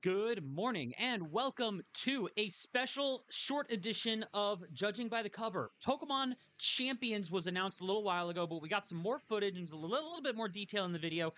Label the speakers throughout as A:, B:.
A: Good morning and welcome to a special short edition of Judging by the Cover. Pokemon Champions was announced a little while ago, but we got some more footage and a little bit more detail in the video.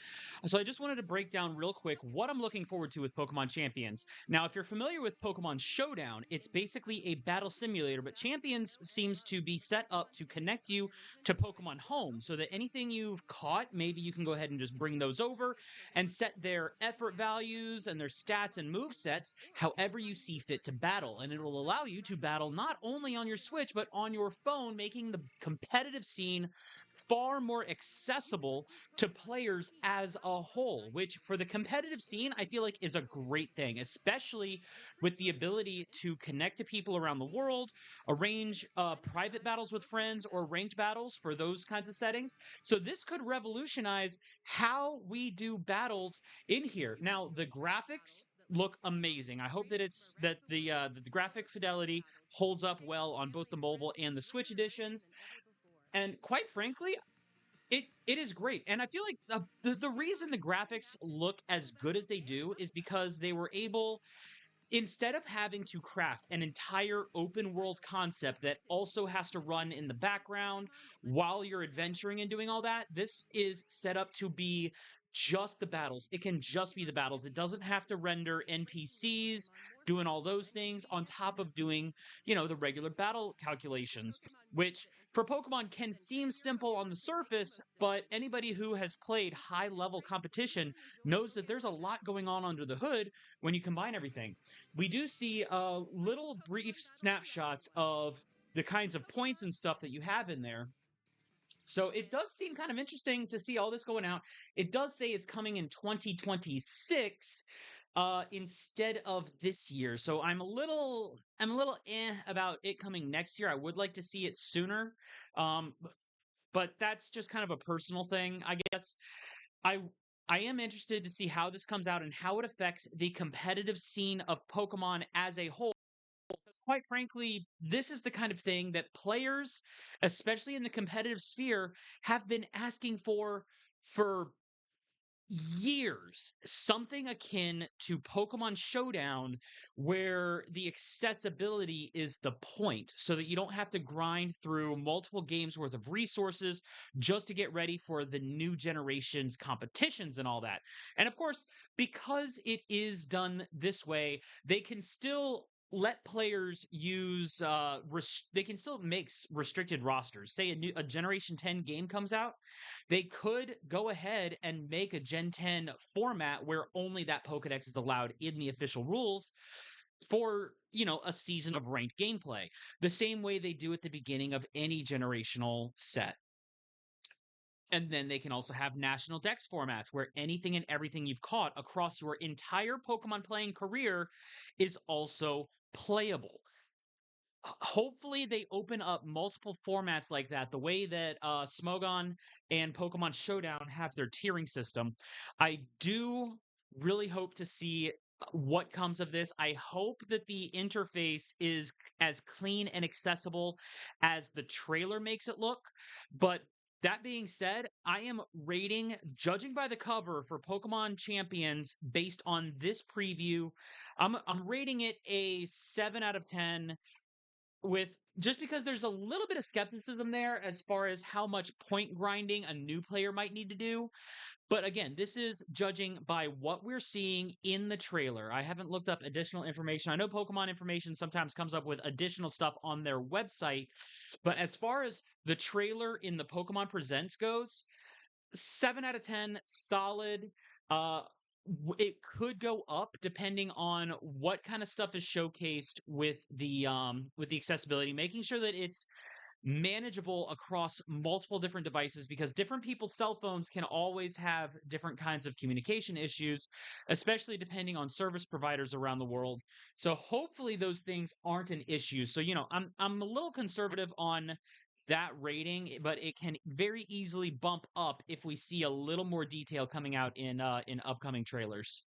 A: So I just wanted to break down real quick what I'm looking forward to with Pokemon Champions. Now, if you're familiar with Pokemon Showdown, it's basically a battle simulator, but Champions seems to be set up to connect you to Pokemon Home so that anything you've caught, maybe you can go ahead and just bring those over and set their effort values and their stats and move sets however you see fit to battle. And it will allow you to battle not only on your Switch, but on your phone, making the competitive scene far more accessible to players as a whole, which for the competitive scene, I feel like is a great thing, especially with the ability to connect to people around the world, arrange private battles with friends or ranked battles for those kinds of settings. So this could revolutionize how we do battles in here. Now, the graphics look amazing. I hope that the graphic fidelity holds up well on both the mobile and the Switch editions. And quite frankly, it is great. And I feel like the reason the graphics look as good as they do is because they were able, instead of having to craft an entire open world concept that also has to run in the background while you're adventuring and doing all that, this is set up to be just the battles. It can just be the battles. It doesn't have to render NPCs doing all those things on top of doing, the regular battle calculations, which for Pokemon can seem simple on the surface, but anybody who has played high level competition knows that there's a lot going on under the hood when you combine everything. We do see little brief snapshots of the kinds of points and stuff that you have in there. So it does seem kind of interesting to see all this going out. It does say it's coming in 2026 instead of this year. So I'm a little about it coming next year. I would like to see it sooner. Um, but that's just kind of a personal thing, I guess. I I am interested to see how this comes out and how it affects the competitive scene of Pokemon as a whole. Because quite frankly, this is the kind of thing that players, especially in the competitive sphere, have been asking for years. Something akin to Pokemon Showdown, where the accessibility is the point, so that you don't have to grind through multiple games worth of resources just to get ready for the new generation's competitions and all that. And of course, because it is done this way, they can still let players use they can still make restricted rosters. Say a generation 10 game comes out, they could go ahead and make a Gen 10 format where only that Pokedex is allowed in the official rules for, a season of ranked gameplay, the same way they do at the beginning of any generational set. And then they can also have national dex formats where anything and everything you've caught across your entire Pokemon playing career is also playable. Hopefully they open up multiple formats like that, the way that Smogon and Pokemon Showdown have their tiering system. I do really hope to see what comes of this. I hope that the interface is as clean and accessible as the trailer makes it look. But that being said, I am rating, judging by the cover for Pokemon Champions based on this preview, I'm rating it a 7 out of 10, with just because there's a little bit of skepticism there as far as how much point grinding a new player might need to do. But again, this is judging by what we're seeing in the trailer. I haven't looked up additional information. I know Pokemon information sometimes comes up with additional stuff on their website, but as far as the trailer in the Pokemon Presents goes, 7 out of 10, solid. Uh, it could go up depending on what kind of stuff is showcased with the accessibility, making sure that it's manageable across multiple different devices, because different people's cell phones can always have different kinds of communication issues, especially depending on service providers around the world. So hopefully those things aren't an issue. So, I'm a little conservative on that rating, but it can very easily bump up if we see a little more detail coming out in upcoming trailers.